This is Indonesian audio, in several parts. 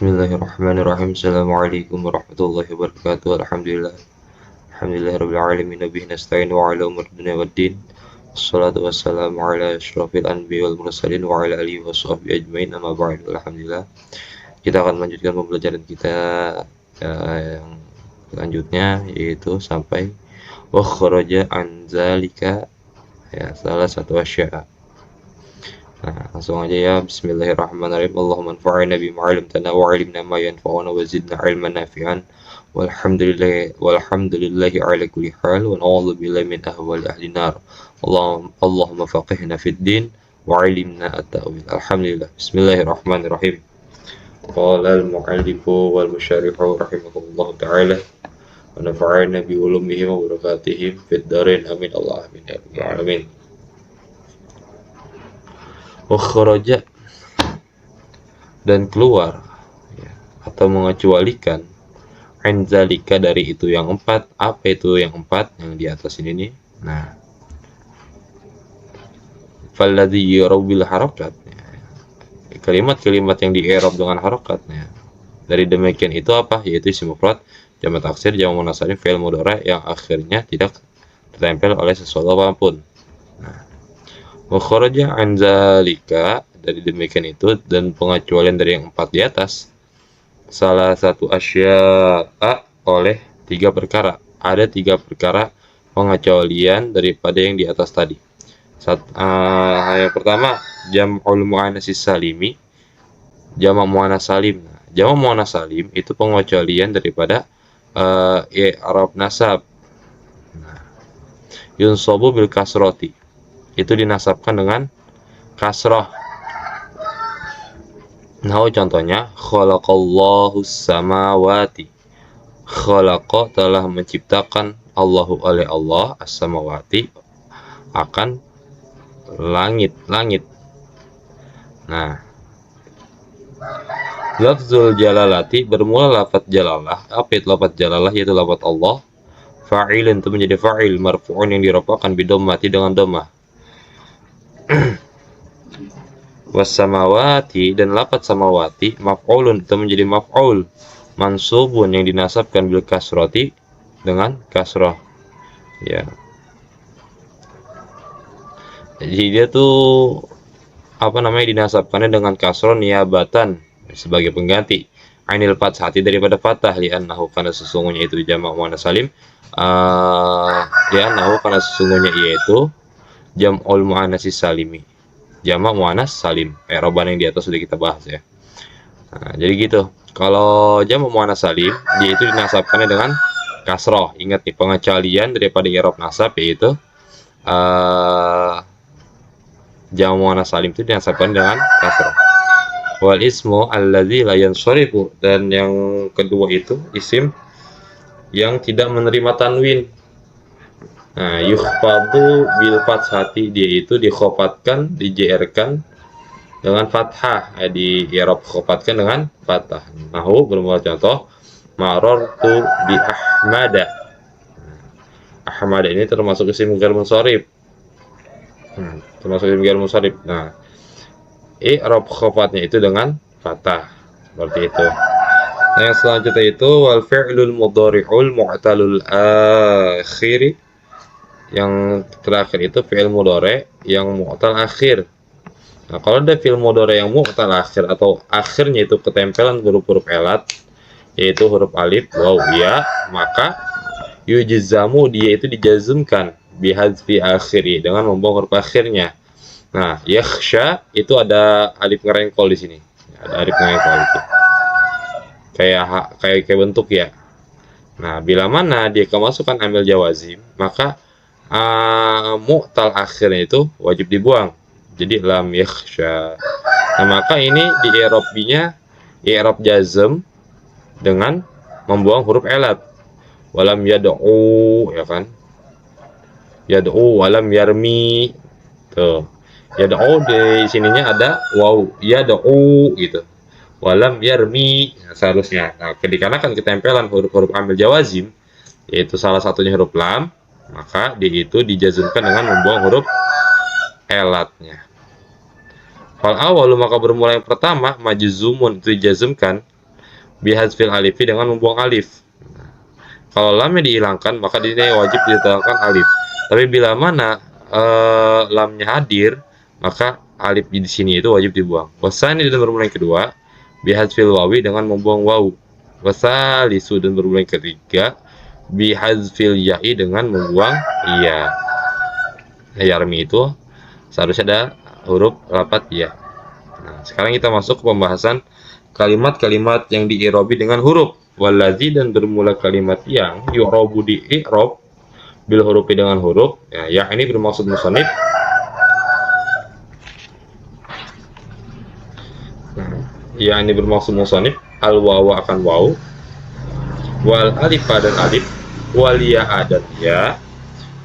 Bismillahirrahmanirrahim. Assalamualaikum warahmatullahi wabarakatuh. Alhamdulillahirabbil alamin wa bihi nasta'in wa ala umuri dunya waddin. Wassalatu wassalamu ala asyrofil anbiya'i wal mursalin wa ala alihi washabbihi ajmain. Amma ba'du. Alhamdulillah. Kita akan melanjutkan pembelajaran kita yang selanjutnya, yaitu sampai wa kharaja an zalika, ya, salah satu asya'. Nah, langsung aja ya. Bismillahirrahmanirrahim. Allahumma anfa'na bima 'allamtana wa 'allimna ma yanfa'una wa zidna 'ilman nafi'an. Walhamdulillahi 'ala kulli hal wa na'udzu billahi min ahwali ahli nar. Allahumma faqihna fid din wa 'allimna at-ta'wil. Alhamdulillah. Bismillahirrahmanirrahim. Qala al-mu'allifu wal musyarrihu rahimahullahu ta'ala wa nafa'ana bi ulumihim wa barakatihim fid dharain amin. Allah amin ya rabbal alamin. Wakharaja, dan keluar, ya, atau mengecualikan, anzalika, dari itu yang empat. Apa itu yang empat yang di atas ini nih? Nah, falladhi yurabil harakat, ya, kalimat-kalimat yang di-i'rab dengan harakatnya. Dari demikian itu apa? Yaitu isim mufrad, jamak taksir, jamak muannas salim, fi'il mudhari yang akhirnya tidak tertempel oleh sesuatu apapun. Nah, wa kharaja an zalika, dari demikian itu dan pengecualian dari yang empat di atas, salah satu asya'a, oleh tiga perkara. Ada tiga perkara pengecualian daripada yang di atas tadi. Yang pertama, jam'ul muannats salimi, jamak muannats salim. Jamak muannats salim itu pengecualian daripada i'rab nasab. Yunsabu bil kasrati, itu dinasabkan dengan kasrah. Nah, contohnya khalaqallahu samawati. Khalaqa, telah menciptakan, Allahu, oleh Allah, as-samawati, akan langit-langit. Nah, lafzul jalalati, bermula lafaz jalalah. Apa itu lafaz jalalah? Yaitu lafaz Allah. Fa'ilun, itu menjadi fa'il, marfu'un, yang dirafa'kan bidommati, dengan dhammah. Wassamawati, dan lafaz samawati, maf'ulun, itu menjadi maf'ul, mansubun, yang dinasabkan bil kasrati, dengan kasrah, ya. Jadi dia tuh dinasabkannya dengan kasrah niyabatan, sebagai pengganti ainil fathati, daripada fathah, li'annahu, karena sesungguhnya itu jamak muannats salim, li'annahu, karena sesungguhnya yaitu jam'ul muannats salimi, jamak muannats salim. I'raban yang di atas sudah kita bahas, ya. Nah, jadi gitu. Kalau jamak muannats salim, dia itu dinasabkannya dengan kasroh. Ingat nih, pengecualian daripada i'rab nasab, yaitu jamak muannats salim itu dinasabkan dengan kasroh. Wal ismu alladzi la yansarifu, dan yang kedua itu isim yang tidak menerima tanwin. Nah, yukhfadu bil fathati, dia itu dikhofatkan, dijerkan dengan fathah, di i'rab khofatkan dengan fathah. Nahu, bermula contoh, marartu bi ahmada. Ahmada ini termasuk isim ghair munsharif. Nah, i'rab khofatnya itu dengan fathah, seperti itu. Nah, yang selanjutnya itu wal fi'lul mudhari'ul mu'talul akhiri, yang terakhir itu fi'il mudhari yang mu'tal akhir. Nah, kalau ada fi'il mudhari yang mu'tal akhir, atau akhirnya itu ketempelan huruf-huruf elat, yaitu huruf alif, waw, ya, maka yujzamu, dia itu dijazmkan bihadzfi akhiri, dengan membuang huruf akhirnya. Nah, yakhsha, itu ada alif ngerengkol di sini. Ada alif ngerengkol itu. Kayak bentuk, ya. Nah, bila mana dia kemasukan amil jawazim, maka mu'tal akhirnya itu wajib dibuang. Jadi lam yakhsha. Nah, maka ini di i'rab-nya i'rab jazm dengan membuang huruf elat. Walam yad'u, ya kan? Yad'u walam yarmi. Tuh. Yad'u di sininya ada waw, yad'u gitu. Walam yarmi, nah, seharusnya. Nah, dikarenakan ketempelan huruf-huruf amil jawazim, yaitu salah satunya huruf lam, maka dia itu dijazmkan dengan membuang huruf elatnya. Fal awalu, maka bermula yang pertama, majzumun, itu dijazmkan bihadzfil alifi dengan membuang alif. Kalau lamnya dihilangkan maka di sini wajib diletakkan alif. Tapi bila mana lamnya hadir maka alif di sini itu wajib dibuang. Wasani dan bermula yang kedua bihadzfil wawi dengan membuang wawu. Wasalisu dan bermula yang ketiga bihadzfil ya'i dengan membuang iya. Yarmi itu seharusnya ada huruf lapat ya. Nah, sekarang kita masuk ke pembahasan kalimat-kalimat yang diirobi dengan huruf. Waladzi dan bermula kalimat yang yu'robu di i'rob bil hurufi dengan huruf ya ini bermaksud musannif. Ya ini bermaksud musannif al wawu akan wawu, wal alifa dan alif, wal ya'a dan ya,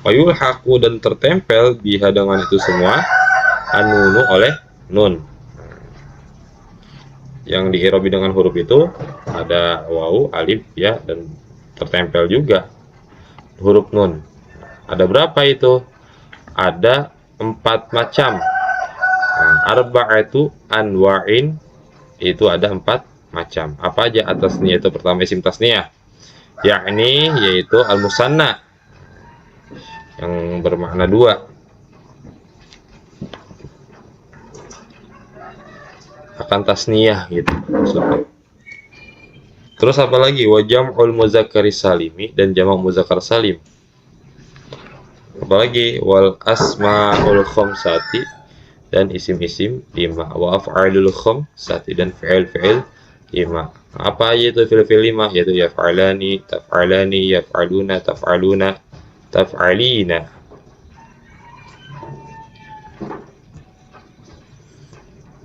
wayul haku dan tertempel biha dengan itu semua anunu oleh nun. Yang diirobi dengan huruf itu ada wawu, alif, ya, dan tertempel juga huruf nun. Ada berapa itu? Ada 4 macam. Nah, arba'atu anwa'in itu ada 4 macam. Apa aja atasnya? Itu pertama isim tasniyah, yakni yaitu al-musanna yang bermakna 2. Akan tasniyah gitu maksudnya. Terus apa lagi? Wa jam'ul muzakkari salimi dan jamak muzakkar salim. Apalagi wal asmaul khamsati dan isim-isim 5, wa af'alul khamsati dan fi'il-fi'il 5. Apa aja itu fi'il-fi'il 5? Yaitu yaf'alani, taf'alani, yaf'aluna, taf'aluna, taf'alina.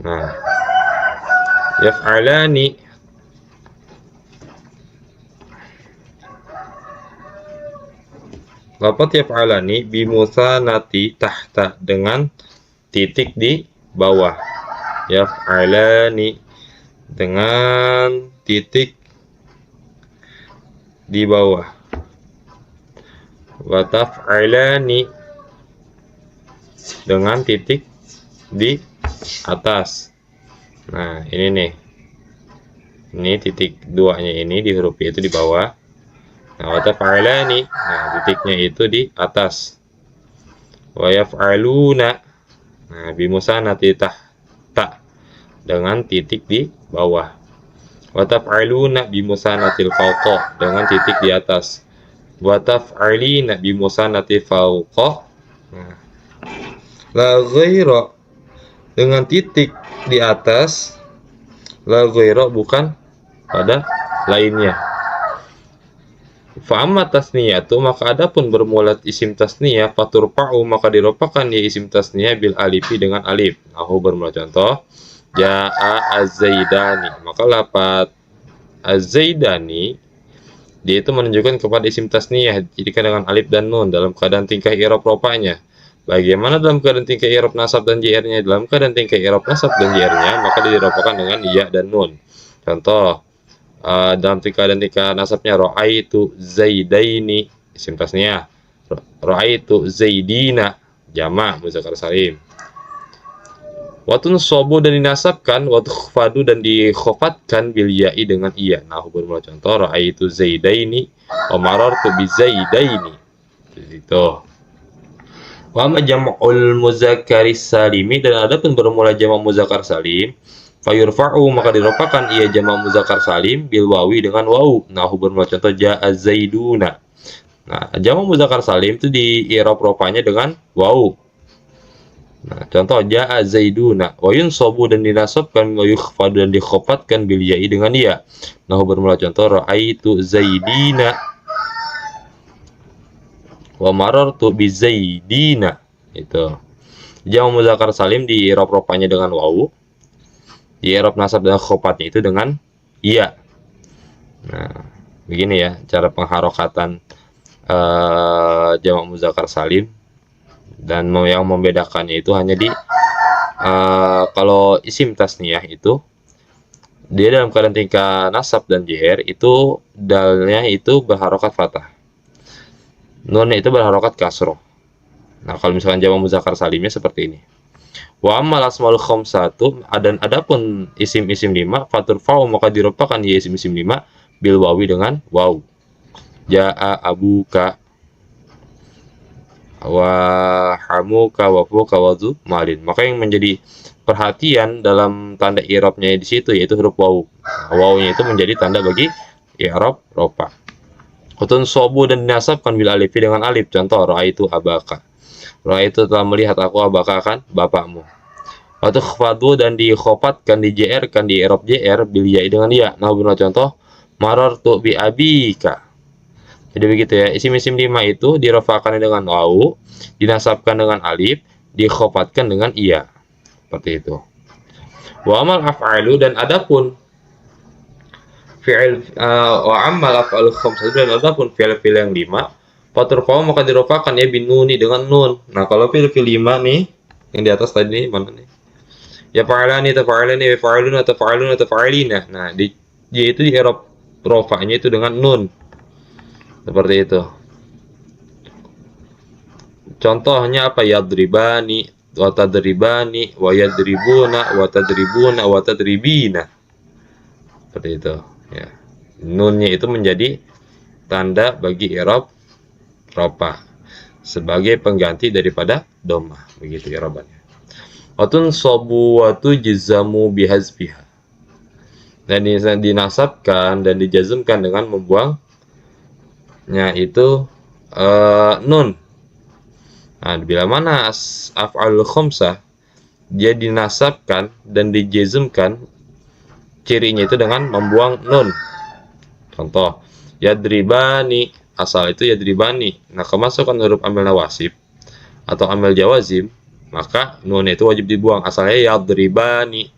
Nah, yaf'alani lafaz yaf'alani bimusanati tahta dengan titik di bawah. Yaf'alani dengan titik di bawah. Wa taf'alani dengan titik di atas. Nah, ini nih. Ini titik 2-nya ini di huruf I itu di bawah. Nah, wa taf'alani, nah titiknya itu di atas. Wa yaf'aluna, nah bimusanati tahta dengan titik di bawah. Wa taf'aluna bimusanatil fawqa dengan titik di atas. Wa taf'alina bimusanati fawqa. Nah, la ghaira dengan titik di atas, la ghaira bukan pada lainnya. Fa'amma tasniyatu maka adapun bermula isim tasniyah faturfa'u maka diropakan ya isim tasniyah bil alifi dengan alif. Nahu bermula contoh ja'a az-zaidani, maka lafaz az-zaidani dia itu menunjukkan kepada isim tasniyah jadikan dengan alif dan nun dalam keadaan tingkah i'rab ropanya. Bagaimana dalam keadaan tingkah i'rab nasab dan jr-nya? Dalam keadaan tingkah i'rab nasab dan jr-nya maka diropakan dengan ya dan nun. Contoh dalam tingkah dan tingkah nasabnya ra'aitu zaidaini isim tasniyah, ra'aitu zaidina jamak muzakkar salim. Wa tunsabu dan dinasabkan, wa tukhfadu dan dikhafatkan bil ya'i dengan iya. Nah, bermula contoh ra'aitu zaidaini wa marartu bi zaidaini. Itu. Wa ma jam'ul muzakkari salimi dan adapun bermula jamak muzakkar salim fayurfa'u maka diropakan ia jamak muzakkar salim bil wawi dengan wawu. Nah, bermula contoh ja'a zaiduna. Nah, jamak muzakkar salim itu di i'rab ropanya dengan wawu. Nah, contoh ja'a zaiduna wa yunsabu dan dinasabkan wa yukhfadu dan dikhafatkan bil ya'i dengan ya. Nah, bermula contoh ra'aitu zaidina wa marartu bi zaidina. Itu. Jamak muzakkar salim di i'rab ropanya dengan wawu. Di i'rab nasab dan khofatnya itu dengan iya. Nah, begini ya cara pengharokatan jamak muzakkar salim, dan yang membedakannya itu hanya di kalau isim tasniyah itu dia dalam keadaan tingkah nasab dan jr itu dalnya itu berharokat fathah, nunnya itu berharokat kasroh. Nah, kalau misalkan jamak muzakkar salimnya seperti ini. Wa ammal asmaul khamsatu, dan adapun isim-isim 5, faturfa'u maka diropakan ya isim-isim 5 bil wawi dengan waw. Ja'a abuka wa hamuka wa fuka wa zu malin. Maka yang menjadi perhatian dalam tanda i'rabnya di situ yaitu huruf waw. Nah, wawnya itu menjadi tanda bagi i'rab rofa. Utun sobu dan dinasabkan bil alifi dengan alif. Contoh ra'aitu abaka. Ra'aitu telah melihat aku abaka kan bapakmu. Atau khfadu dan dikhofatkan di JR kan di i'rab JR bil ya dengan ya. Nah, benar contoh marartu bi abika. Jadi begitu ya. Isim-isim 5 itu dirofakan dengan waw, dinasabkan dengan alif, dikhofatkan dengan iya. Seperti itu. Wa amal af'alu dan adapun fi'il wa amal af'alu khamsah dan adapun fi'il yang 5 faturfa'u maka dirofakan ya bin nuni dengan nun. Nah, kalau fi'il 5 nih yang di atas tadi nih mana nih? Ya fa'alani tafa'alani wa fa'aluna tafa'aluna tafa'alina. Nah, dia itu di i'rab rofa'nya itu dengan nun. Seperti itu. Contohnya apa? Yadribani wa tadribani wa yadribuna wa tadribuna wa tadribina. Seperti itu ya. Nunnya itu menjadi tanda bagi i'rab rofa sebagai pengganti daripada dhammah. Begitu i'rabannya. Watun sobu watu jizamu bihazfiha. Dan dinasabkan dan dijazmkan dengan membuangnya itu nun. Nah, bila mana af'al khamsah dia dinasabkan dan dijazmkan, cirinya itu dengan membuang nun. Contoh, yadribani, asal itu yadribani. Nah, kemasukan huruf amil nawasib atau amil jawazim, maka nun itu wajib dibuang. Asalnya yadribani.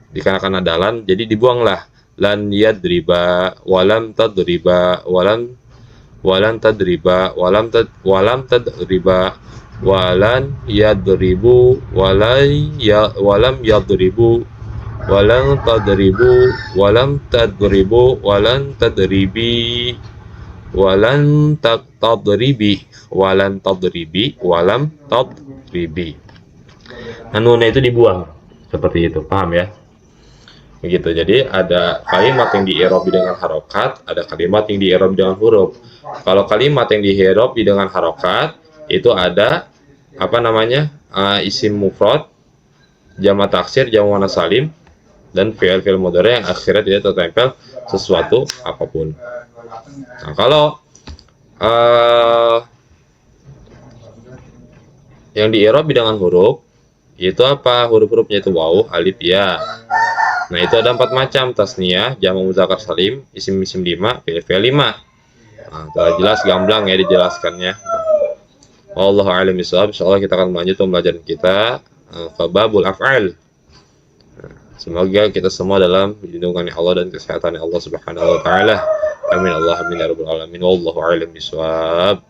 Dikarenakan ada lan, jadi dibuanglah. Lan yadriba, walam tadriba, walan tadriba, walam tadriba, walan yadribu, walam yadribu, walan tadribu, walam tadribu, walan tadribi, walan tadribi, walan tadribi, walam tadribi. Nah, nunnya itu dibuang seperti itu, paham ya? Begitu. Jadi ada kalimat yang di-i'rabi dengan harokat, ada kalimat yang di-i'rabi dengan huruf. Kalau kalimat yang di-i'rabi dengan harokat itu ada apa namanya? Isim mufrad, jamak taksir, jamak muannats salim, dan fi'il mudhari yang akhirnya tidak tertempel sesuatu apapun. Nah, kalau yang di-i'rabi dengan huruf itu apa? Huruf-hurufnya itu waw, alif, ya. Nah, itu ada 4 macam: tasniyah, jamak muzakkar salim, isim-isim 5, fi'il 5. Nah, telah jelas gamblang ya dijelaskannya. Wallahu a'lam bishawab. Insyaallah kita akan melanjutkan pembelajaran kita ke babul af'al. Semoga kita semua dalam lindungan Allah dan kesehatan Allah Subhanahu wa taala. Amin Allah amin ya rabbal alamin. Wallahu a'lam bishawab.